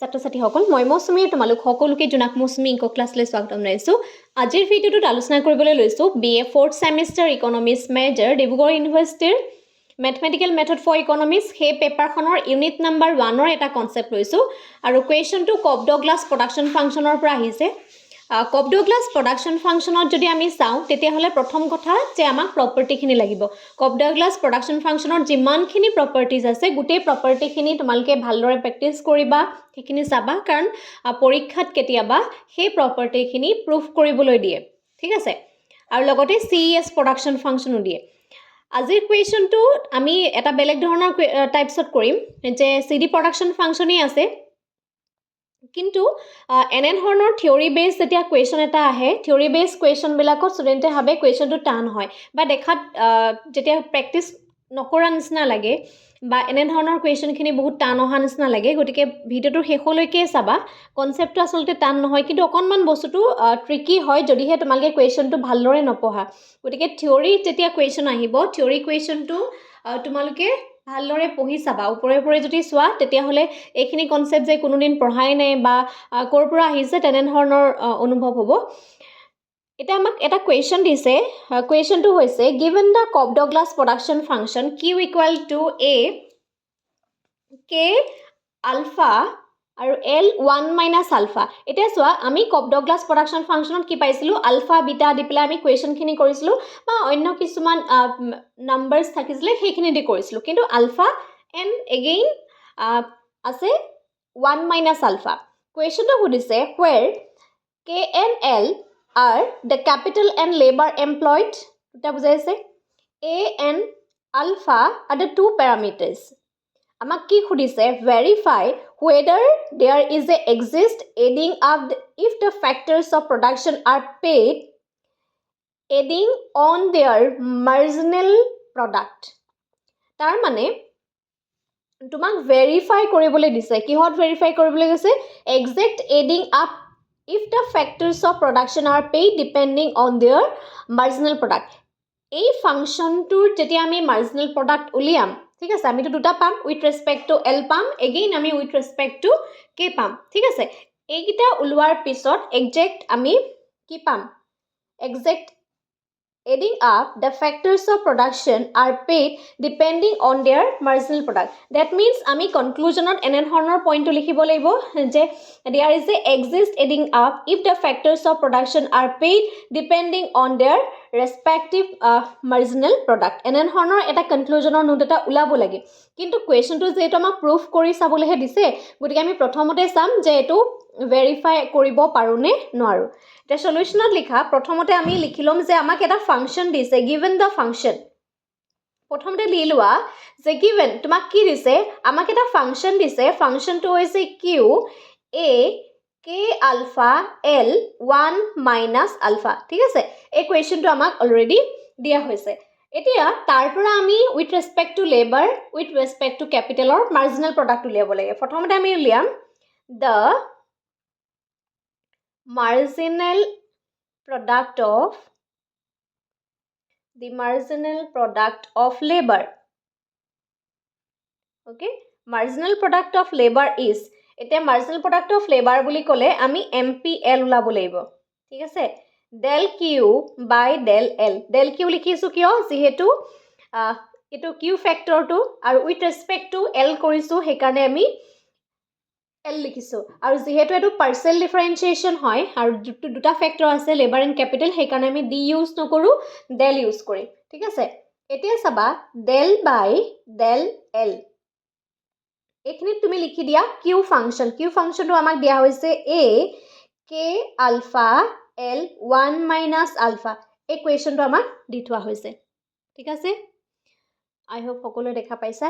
ছাত্ৰ ছাত্ৰীসকল মই মৌচুমী তোমালোক সকলোকে জোনাক মৌচুমী ইংক ক্লাছলৈ স্বাগতম জনাইছোঁ। আজিৰ ভিডিঅ'টোত আলোচনা কৰিবলৈ লৈছোঁ BA 4th semester economics major Dibrugarh ইউনিভাৰ্চিটিৰ মেথমেটিকেল মেথড ফৰ ইকনমিক্স সেই পেপাৰখনৰ ইউনিট নাম্বাৰ 1ৰ এটা কনচেপ্ট লৈছোঁ আৰু কুৱেশ্যনটো কপ ডগলাছ প্ৰডাকশ্যন ফাংচনৰ পৰা আহিছে। কপ ডগলাছ প্ৰডাকশ্যন ফাংচনত যদি আমি চাওঁ তেতিয়াহ'লে প্ৰথম কথা যে আমাক প্ৰপাৰ্টিখিনি লাগিব। কপ ডগলাছ প্ৰডাকশ্যন ফাংচনত যিমানখিনি প্ৰপাৰ্টিজ আছে গোটেই প্ৰপাৰ্টিখিনি তোমালোকে ভালদৰে প্ৰেক্টিছ কৰিবা, সেইখিনি চাবা, কাৰণ পৰীক্ষাত কেতিয়াবা সেই প্ৰপাৰ্টিখিনি প্ৰুফ কৰিবলৈ দিয়ে, ঠিক আছে। আৰু লগতে CES প্ৰডাকশ্যন ফাংচনো দিয়ে। আজিৰ কুৱেশ্যনটো আমি এটা বেলেগ ধৰণৰ টাইপছত কৰিম যে CD প্ৰডাকশ্যন ফাংচনেই আছে, কিন্তু এনেধৰণৰ থিয়ৰী বেছ যেতিয়া কুৱেশ্যন এটা আহে, থিয়ৰী বেছ কুৱেশ্যনবিলাকত ষ্টুডেণ্টে ভাবে কুৱেশ্যনটো টান হয় বা দেখাত যেতিয়া প্ৰেক্টিছ নকৰা নিচিনা লাগে বা এনেধৰণৰ কুৱেশ্যনখিনি বহুত টান অহা নিচিনা লাগে। গতিকে ভিডিঅ'টোৰ শেষলৈকে চাবা। কনচেপ্টটো আচলতে টান নহয়, কিন্তু অকণমান বস্তুটো ট্ৰিকি হয় যদিহে তোমালোকে কুৱেশ্যনটো ভালদৰে নপঢ়া। গতিকে থিয়ৰী যেতিয়া কুৱেশ্যন আহিব, থিয়ৰী কুৱেশ্যনটো তোমালোকে ভালদৰে পঢ়ি চাবা। ওপৰে যদি চোৱা তেতিয়াহ'লে এইখিনি কনচেপ্ট যে কোনোদিন পঢ়াই নাই বা ক'ৰ পৰা আহিছে তেনেধৰণৰ অনুভৱ হ'ব। এতিয়া আমাক এটা কুৱেশ্যন দিছে। কুৱেশ্যনটো হৈছে given the Cobb Douglas production function Q = A K alpha আৰু L 1 - আলফা। এতিয়া চোৱা, আমি কপ ডগলাছ প্ৰডাকশ্যন ফাংচনত কি পাইছিলোঁ, আলফা বিটা দি পেলাই আমি কুৱেশ্যনখিনি কৰিছিলোঁ বা অন্য কিছুমান নাম্বাৰ্ছ থাকিছিলে সেইখিনি দি কৰিছিলোঁ, কিন্তু আলফা এণ্ড এগেইন আছে 1 - আলফা। কুৱেশ্যনটো সুধিছে where K and L are the capital and labor employed, এটা বুজাইছে। A and alpha are the two parameters. আমাক কি সুধিছে, verify whether there is a exist adding up if the factors of production are paid adding on their marginal product. তাৰ মানে তোমাক verify কৰিবলৈ দিছে। কিহত ভেৰিফাই কৰিবলৈ গৈছে, exact adding up if the factors of production are paid depending on their marginal product. এই ফাংচনটোৰ যেতিয়া আমি মাৰ্জিনেল প্ৰডাক্ট উলিয়াম, ঠিক আছে, আমিতো দুটা পাম, উইথ ৰেচপেক্ট টু L পাম, এগেইন আমি উইথ ৰেচপেক্ট টু K পাম, ঠিক আছে। এইকেইটা ওলোৱাৰ পিছত একজেক্ট আমি কি পাম, exact adding up the factors of production are paid depending on their marginal product. That means আমি conclusionত এনেধৰণৰ পইণ্টটো লিখিব লাগিব যে there is a exist adding up if the factors of production are paid depending on their respective marginal product. এনেধৰণৰ এটা কনক্লুজনৰ note এটা ওলাব লাগে। কিন্তু কুৱেশ্যনটো যিহেতু আমাক প্ৰুফ কৰি চাবলৈহে দিছে, গতিকে আমি প্ৰথমতে চাম যে এইটো ভেৰিফাই কৰিব পাৰোঁ নে নোৱাৰোঁ। এতিয়া সলিউশ্যনত লিখা প্ৰথমতে আমি লিখি ল'ম যে আমাক এটা ফাংচন দিছে, গিভেন দ্য ফাংচন। প্ৰথমতে দি লোৱা যে গিভেন তোমাক কি দিছে, আমাক এটা ফাংচন দিছে। ফাংচনটো হৈছে Q A K ULFA L 1 - ULFA, ঠিক আছে। এই কুৱেশ্যনটো আমাক অলৰেডি দিয়া হৈছে। এতিয়া তাৰ পৰা আমি with respect to labour, with respect to কেপিটেলৰ মাৰ্জিনেল প্ৰডাক্ট উলিয়াব লাগে। প্ৰথমতে আমি উলিয়াম the marginal product of labor. Okay, marginal product of labor is, এতিয়া marginal product of labor বুলি ক'লে আমি MPL ওলাব লাগিব, ঠিক আছে। del Q by del L, del Q লিখিছোঁ কিয়, যিহেতু এইটো Q ফেক্টৰটো আৰু উইথ ৰেচপেক্ট টু L কৰিছোঁ, সেইকাৰণে আমি L লিখিছোঁ। আৰু যিহেতু এইটো পাৰ্চিয়েল ডিফাৰেঞ্চিয়েশ্যন হয় আৰু দুটা ফেক্টৰ আছে, লেবাৰ এণ্ড কেপিটেল, সেইকাৰণে আমি ডি ইউজ নকৰোঁ, ডেল ইউজ কৰিম, ঠিক আছে। এতিয়া চাবা ডেল বাই ডেল এল, এইখিনিত তুমি লিখি দিয়া কিউ ফাংচন। কিউ ফাংচনটো আমাক দিয়া হৈছে A K ULFA L 1 - ULFA. এই কুৱেশ্যনটো আমাক দি থোৱা হৈছে, ঠিক আছে। আই হোপ সকলোৱে দেখা পাইছা।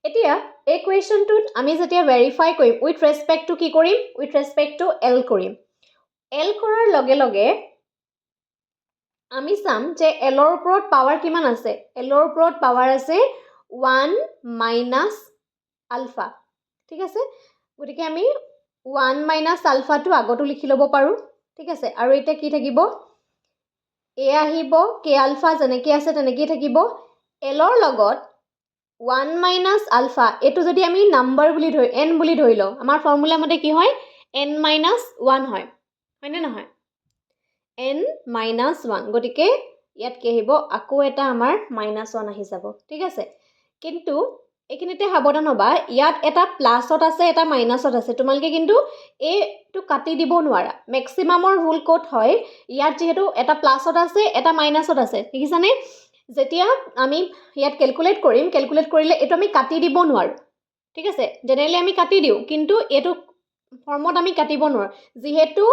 এতিয়া এই কুৱেশ্যনটোত আমি যেতিয়া ভেৰিফাই কৰিম, উইথ ৰেচপেক্ট টু কি কৰিম, উইথ ৰেচপেক্ট টু L কৰিম। L কৰাৰ লগে লগে আমি চাম যে Lৰ ওপৰত পাৱাৰ কিমান আছে। Lৰ ওপৰত পাৱাৰ আছে 1 - আলফা, ঠিক আছে। গতিকে আমি 1 - আলফাটো আগতো লিখি ল'ব পাৰোঁ, ঠিক আছে। আৰু এতিয়া কি থাকিব, A আহিব, K আলফা যেনেকৈ আছে তেনেকেই থাকিব। Lৰ লগত 1 মাইনাছ আলফা এইটো যদি আমি নাম্বাৰ বুলি ধৰি n বুলি ধৰি লওঁ আমাৰ ফৰ্মুলা মতে কি হয় n মাইনাছ 1 হয় হয়নে নহয় n মাইনাছ 1 গতিকে ইয়াত কি আহিব আকৌ এটা আমাৰ মাইনাছ 1 আহি যাব ঠিক আছে কিন্তু এইখিনিতে সাৱধান হ'বা ইয়াত এটা প্লাছত আছে এটা মাইনাছত আছে তোমালোকে কিন্তু এইটো কাটি দিব নোৱাৰা মেক্সিমামৰ ভুল ক'ত হয় ইয়াত যিহেতু এটা প্লাছত আছে এটা মাইনাছত আছে দেখিছানে যেতিয়া আমি ইয়াত ক্যালকুলেট কৰিলে এটো আমি কাটি দিব নোৱাৰো ঠিক আছে জেনেৰেলি আমি কাটি দিও কিন্তু এটো ফৰ্মত আমি কাটিব নোৱাৰো যেহেতু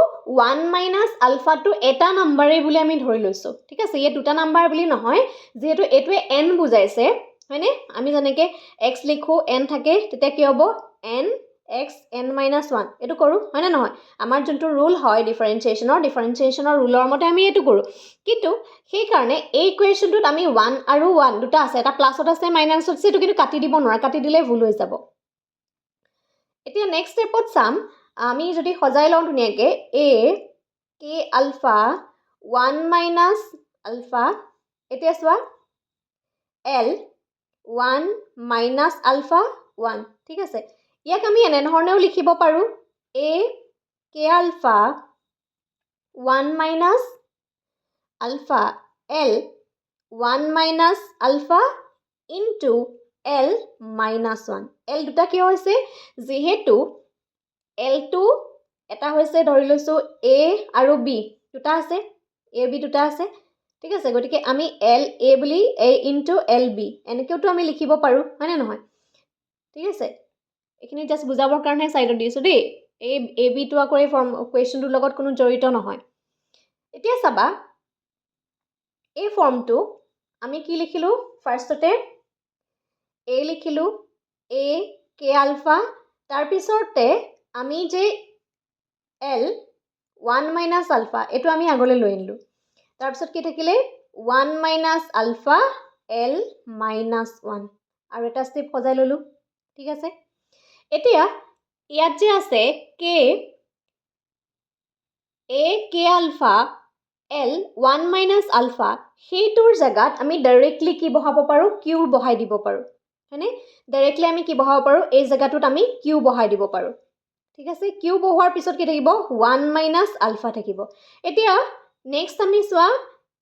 1 মাইনাছ আলফাটো এটা নাম্বাৰে বুলি আমি ধৰি লৈছো ঠিক আছে এই দুটা নাম্বাৰ বুলি নহয় যেহেতু এটোৱে n বুজাইছে হয়নে আমি যেনেকে x লিখো n থাকে তেতিয়া কি হ'ব n x n minus 1 এটো কৰো হয়নে নহয় আমাৰ যোনটো ৰুল হয় ডিফাৰেন্সিয়েচনৰ ৰুলৰ মতে আমি এটো কৰো কিন্তু সেই কাৰণে এই ইকুৱেশনটোত আমি 1 আৰু 1 দুটা আছে এটা প্লাছত আছে মাইনাছত আছে এটো কিন্তু কাটি দিব নোৱাৰা কাটি দিলে ভুল হৈ যাব এতিয়া নেক্সট স্টেপত চাম আমি যদি সজাই লওঁ ধুনিয়াকে a k alpha 1 minus alpha এতিয়া চোৱা l 1 minus alpha 1 ঠিক আছে ইয়াক আমি এনে ধৰণেও লিখিব পাৰো a k alpha 1 minus alpha l 1 minus alpha into l minus 1 l দুটা কি হৈছে যেহেতু l টো এটা হৈছে ধৰি লৈছো a আৰু b দুটা আছে a b দুটা আছে ঠিক আছে গতিকে আমি l a বুলি a into l b এনেকেওটো আমি লিখিব পাৰো হয়নে নহয় ঠিক আছে এখিনি জাস্ট বুজাবৰ কাৰণে সাইডত দিছো দেই a b টো আকৌ এই ফৰ্ম কোৱেশ্চনটোৰ লগত কোনো জড়িত নহয় এতিয়া চাবা এই ফৰ্মটো আমি কি লিখিলো ফাৰ্ষ্টতে a লিখিলো a k alpha তাৰ পিছতে আমি যে l 1 minus alpha এটো আমি আগলৈ লৈ আনিলো তাৰ পিছত কি থাকিলে 1 minus alpha l minus 1 আৰু এটা স্টেপ সজাই ললো ঠিক আছে এতিয়া ইয়াত যে আছে k a k alpha l 1 minus alpha সেইটোৰ জাগাত আমি ডাইৰেক্টলি কি বহাব পাৰো q বহাই দিব পাৰো হয়নে ডাইৰেক্টলি আমি কি বহাব পাৰো এই জাগাটোত আমি q বহাই দিব পাৰো ঠিক আছে q বহোৱাৰ পিছত কি থাকিব 1 minus alpha থাকিব এতিয়া নেক্সট আমি চোৱা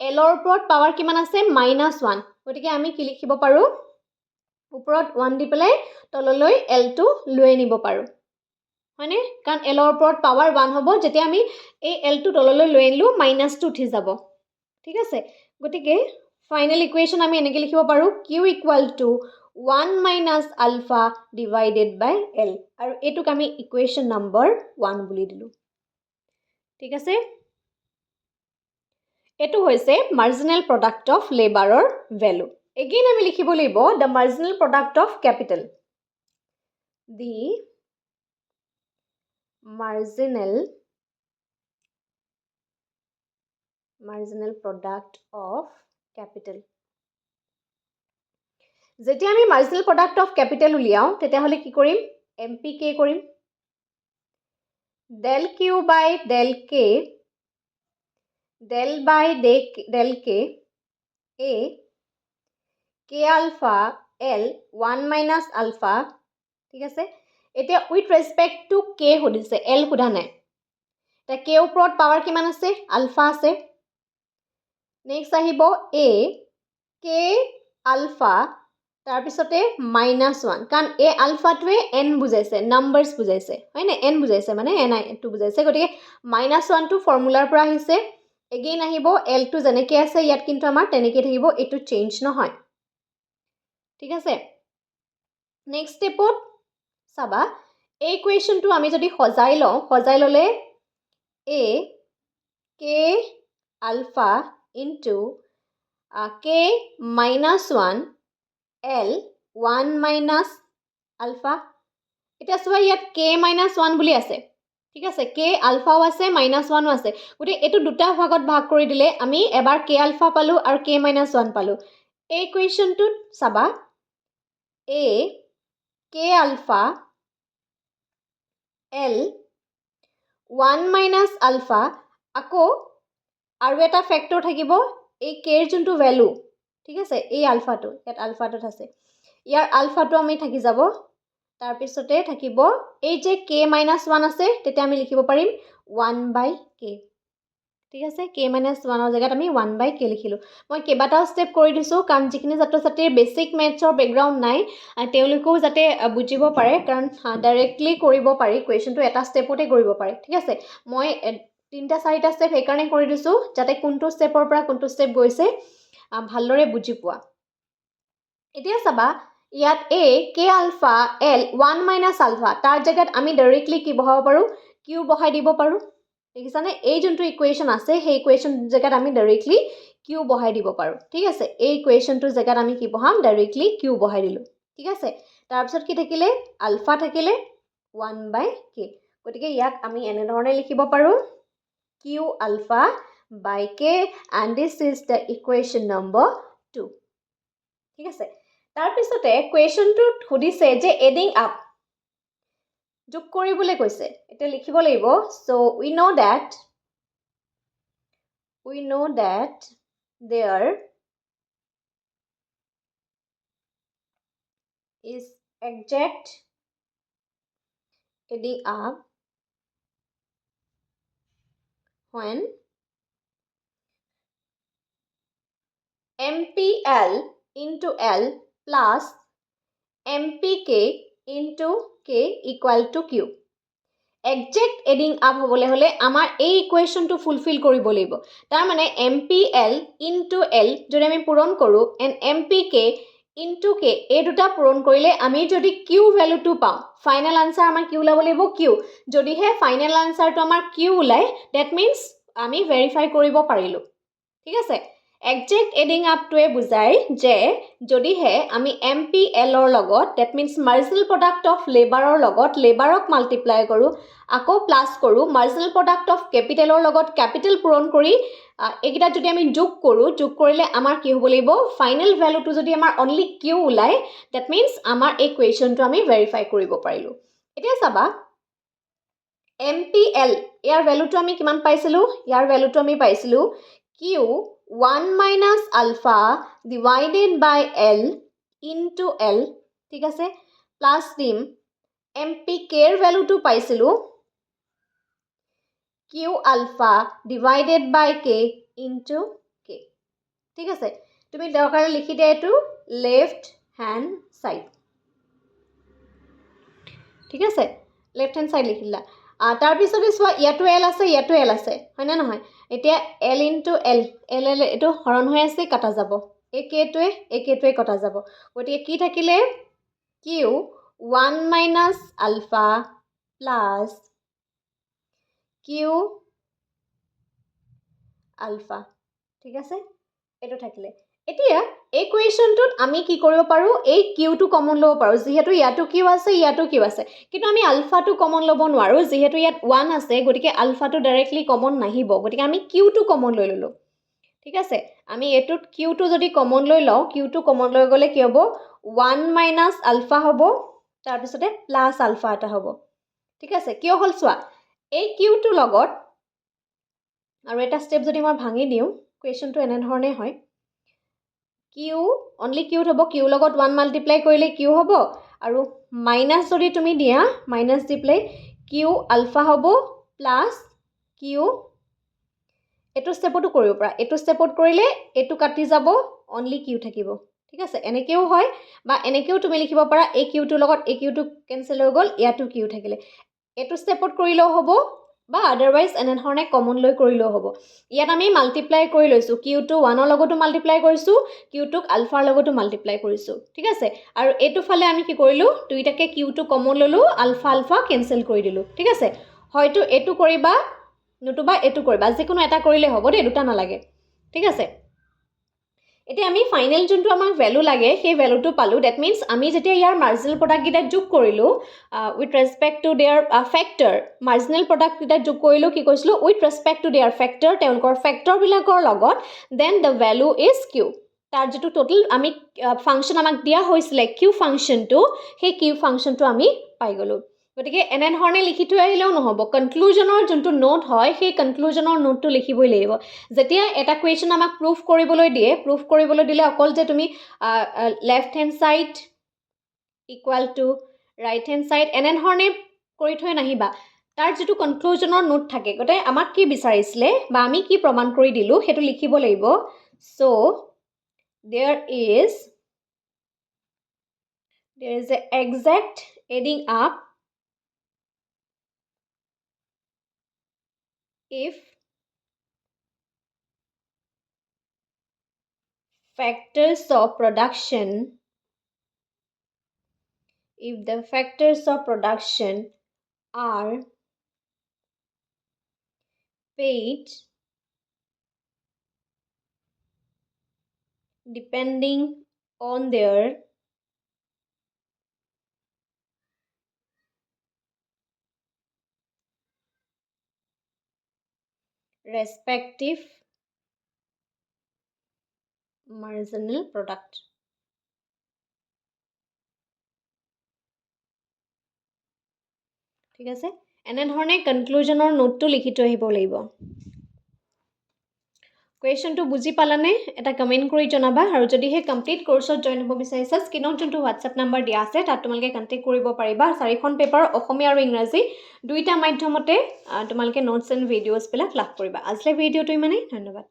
l ৰ ওপৰত পাৱাৰ কিমান আছে -1 গতিকে আমি কি লিখিব পাৰো ওপৰত 1 দি পেলাই তললৈ l টো লৈ নিব পাৰো হয়নে কাৰণ l ৰ ওপৰত পাৱাৰ 1 হ'ব যেতিয়া আমি এই l টো তললৈ লৈ আনিলো -2 উঠি যাব ঠিক আছে গতিকে ফাইনাল ইকুৱেশন আমি এনেকৈ লিখিব পাৰো q = 1 minus alpha divided by l আৰু এটুক আমি ইকুৱেশন নম্বৰ 1 বুলি দিলো ঠিক আছে এটো হৈছে মাৰ্জিনাল প্ৰডাক্ট অফ লেবাৰৰ ভ্যালু এগেইন আমি লিখিব লাগিব the marginal product of capital the marginal product of capital যেতিয়া আমি marginal product of capital উলিয়াও তেতিয়া হলে কি কৰিম mpk কৰিম del q by del k del by del k a k alpha l 1 minus alpha ঠিক আছে এতিয়া with respect two k হদিছে l খুদা নাই তা k ওপৰত পাৱাৰ কিমান আছে আলফা আছে নেক্সট আহিব a k alpha তাৰ পিছতে -1 কাৰণ এই আলফাটোৱে n বুজাইছে নাম্বাৰস বুজাইছে হয়নে n বুজাইছে মানে n টো বুজাইছে গতিকে -1 টো ফৰ্মুলাৰ পৰা আহিছে এগেইন আহিব l টো যেনেকৈ আছে ইয়াত কিন্তু আমাৰ তেনেকৈ থাকিব এটো চেঞ্জ নহয় ঠিক আছে নেক্সট স্টেপত চাবা এই ইকুৱেশনটো আমি যদি সজাই ললে a k alpha into k -1 l 1 minus alpha এটা চোৱা ইয়াত k -1 বুলি আছে ঠিক আছে k আলফাও আছে -1ও আছে গতি এটো দুটা ভাগত ভাগ কৰি দিলে আমি এবাৰ k আলফা পালো আৰু k -1 পালো এই ইকুৱেশনটোত চাবা a k alpha l 1 minus alpha আকৌ আৰু এটা ফ্যাক্টৰ থাকিব এই k ৰ যোনটো ভ্যালু ঠিক আছে এই আলফাটো ইয়াত আলফাটোত আছে ইয়াৰ আলফাটো আমি থাকি যাব তাৰপিছতে থাকিব এই যে k-1 আছে তেতিয়া আমি লিখিব পাৰিম 1/k ঠিক আছে k-1ৰ জেগাত আমি 1/k লিখিলো মই কেইবাটাও ষ্টেপ কৰি দিছো কাৰণ যিখিনি ছাত্ৰ-ছাত্ৰীৰ বেসিক মেথছৰ বেকগ্ৰাউণ্ড নাই তেওঁলোকেও যাতে বুজিব পাৰে কাৰণ ডাইৰেক্টলি কৰিব পাৰি কোৱেশ্চনটো এটা ষ্টেপতে কৰিব পাৰে ঠিক আছে মই 3-4টা ষ্টেপ সেইকাৰণে কৰি দিছো যাতে কোনটো ষ্টেপৰ পৰা কোনটো ষ্টেপ গৈছে ভালদৰে বুজি পোৱা এতিয়া চাবা ইয়াত a k alpha l 1 minus alpha তাৰ জেগাত আমি ডাইৰেক্টলি কি বহাব পাৰো q বহাই দিব পাৰো দেখিছানে এই যোনটো ইকুৱেশ্যন আছে সেই ইকুৱেশ্যন জেগাত আমি ডাইৰেক্টলি q বহাই দিব পাৰো ঠিক আছে এই ইকুৱেশ্যনটোৰ জেগাত আমি কি বহাম ডাইৰেক্টলি q বহাই দিলো ঠিক আছে তাৰপিছত কি থাকিলে আলফা থাকিলে 1/k গতিকে ইয়াক আমি এনে ধৰণে লিখিব পাৰো q alpha by k and this is the equation number 2 ঠিক আছে তাৰপিছতে কুৱেশ্যনটোত সুধিছে যে এডিং আপ যোগ কৰিবলৈ কৈছে এটা লিখিব লাগিব so we know that there is exact adding up when MPL into L plus MPK into K equal to Q. Exact adding up হ'বলৈ হলে আমাৰ এই ইকুৱেশ্যনটো ফুলফিল কৰিব লাগিব তাৰ মানে MPL into L যদি আমি পূৰণ কৰো and MPK into K এই দুটা পূৰণ কৰিলে আমি যদি Q ভ্যালুটো পাওঁ ফাইনাল আনসাৰ আমাৰ কি ওলাব লাগিব Q যদিহে ফাইনাল আনসাৰটো আমাৰ Q ওলাই that means আমি ভেৰিফাই কৰিব পাৰিলো ঠিক আছে Exact adding up to বুজাই যে যদিহে আমি MPL ৰ লগত that means marginal product of labor ৰ লগত laborক multiply কৰো আকৌ প্লাস কৰো marginal product of capital ৰ লগত capital পূৰণ কৰি একিটা যদি আমি যোগ কৰিলে আমাৰ কি হ'ব লাগিব ফাইনাল ভ্যালুটো যদি আমাৰ only Q ওলাই that means আমাৰ এই ইকুৱেশ্যনটো আমি ভেৰিফাই কৰিব পাৰিলো এতিয়া চাবা MPL ইয়াৰ ভ্যালুটো আমি কিমান পাইছিলো ইয়াৰ ভ্যালুটো আমি পাইছিলো Q 1 minus alpha divided by L into L ঠিক আছে প্লাস দিম MPK এর ভ্যালুটো পাইছিলো Q alpha divided by K into K ঠিক আছে তুমি দৰকাৰে লিখি দিয়া এটো লেফট হ্যান্ড সাইড ঠিক আছে লেফট হ্যান্ড সাইড লিখিলা তাৰ পিছতে সোৱা ইয়াটো L আছে হয় না নহয় এতিয়া L into L এটো হৰণ হৈ আছে কাটা যাব একেটোৱে কটা যাব গতিকে কি থাকিলে Q 1 minus alpha plus Q alpha ঠিক আছে এটো থাকিলে এতিয়া এই ইকুৱেশ্যনটোত আমি কি কৰিব পাৰো এই Q টো কমন লব পাৰো যেহেতু ইয়াটো Q আছে কিন্তু আমি আলফাটো কমন লব নোৱাৰো যেহেতু ইয়াত 1 আছে গতিকে আলফাটো ডাইৰেক্টলি কমন নাহিব গতিকে আমি Q টো কমন লৈ ললো ঠিক আছে আমি এটোত Q টো যদি কমন লৈ লও Q টো কমন লৈ গলে কি হ'ব 1 minus alpha হ'ব তাৰ পিছতে প্লাস আলফা এটা হ'ব ঠিক আছে কিয় হল সোৱা এই Q টো লগত আৰু এটা ষ্টেপ যদি মই ভাঙি দিও কোৱেশ্যনটো এনে ধৰণে হয় Q only Q হ'ব Q লগত 1 মাল্টিপ্লাই কৰিলে Q হ'ব আৰু মাইনাস যদি তুমি দিয়া মাইনাস দি প্লে Q আলফা হ'ব প্লাস Q এটো ষ্টেপটো কৰিব পৰা এটো ষ্টেপত কৰিলে এটো কাটি যাব only Q থাকিব ঠিক আছে এনেকেও হয় বা এনেকেও তুমি লিখিব পাৰা এই Q টো লগত এই Q টো কেনসেল হৈ গল ইয়াটো Q থাকিলে এটো ষ্টেপত কৰিলেও হ'ব বা আদাৰৱাইজ এনে ধৰণে কমন লৈ কৰিলেও হ'ব ইয়াত আমি মাল্টিপ্লাই কৰি লৈছো Q টো 1 ৰ লগতো মাল্টিপ্লাই কৰিছো Q টোক আলফাৰ লগতো মাল্টিপ্লাই কৰিছো ঠিক আছে আৰু এটো ফালে আমি কি কৰিলো দুইটাকে Q টো কমন ললো আলফা কেনসেল কৰি দিলো ঠিক আছে হয়তো এটো কৰিবা নতুবা এটো কৰিবা যিকোনো এটা কৰিলে হ'ব দে দুটা নালাগে ঠিক আছে এতিয়া আমি ফাইনাল যোনটো আমাক ভ্যালু লাগে সেই ভ্যালুটো পালো দ্যাট মিন্স আমি যেতিয়া ইয়াৰ মাৰ্জিনাল প্ৰডাক্ট গিটা যোগ কৰিলো with respect to their factor marginal product গিটা যোগ কৰিলো কি কৈছিলো with respect to their factor তেওঁলোকৰ ফ্যাক্টৰ বিলাকৰ লগত then the value is Q তাৰ যেটো টোটাল আমি ফাংশন আমাক দিয়া হৈছিল Q ফাংশনটো সেই Q ফাংশনটো আমি পাই গলো গতিকে এনে ধৰণে লিখি থৈ আহিলেও নহব কনক্লুজনৰ যোনটো নোট হয় সেই কনক্লুজনৰ নোটটো লিখিবই লাগিব যেতিয়া এটা কোৱেশ্চন আমাক প্ৰুফ কৰিবলৈ দিলে অকল যে তুমি left hand side equal to right hand side এনেধৰণে কৰি থৈ নাহিবা তাৰ যিটো কনক্লুজনৰ নোট থাকে গতে আমাক কি বিচাৰিছিলে বা আমি কি প্ৰমাণ কৰি দিলোঁ সেইটো লিখিব লাগিব চ' there is a exact adding up if factors of production are paid depending on their respective marginal product. ঠিক আছে এনেধৰণে কনক্লুজনৰ নোটটো লিখি থৈ আহিব লাগিব কুৱেশ্যনটো বুজি পালানে এটা কমেণ্ট কৰি জনাবা আৰু যদিহে কমপ্লিট কোৰ্ছত জইন হ'ব বিচাৰিছা স্ক্ৰীনত যোনটো হোৱাটছএপ নাম্বাৰ দিয়া আছে তাত তোমালোকে কণ্টেক্ট কৰিব পাৰিবা 4খন পেপাৰ অসমীয়া আৰু ইংৰাজী দুইটা মাধ্যমতে তোমালোকে নোটছ এণ্ড ভিডিঅ'ছবিলাক লাভ কৰিবা আজিলৈ ভিডিঅ'টো ইমানেই ধন্যবাদ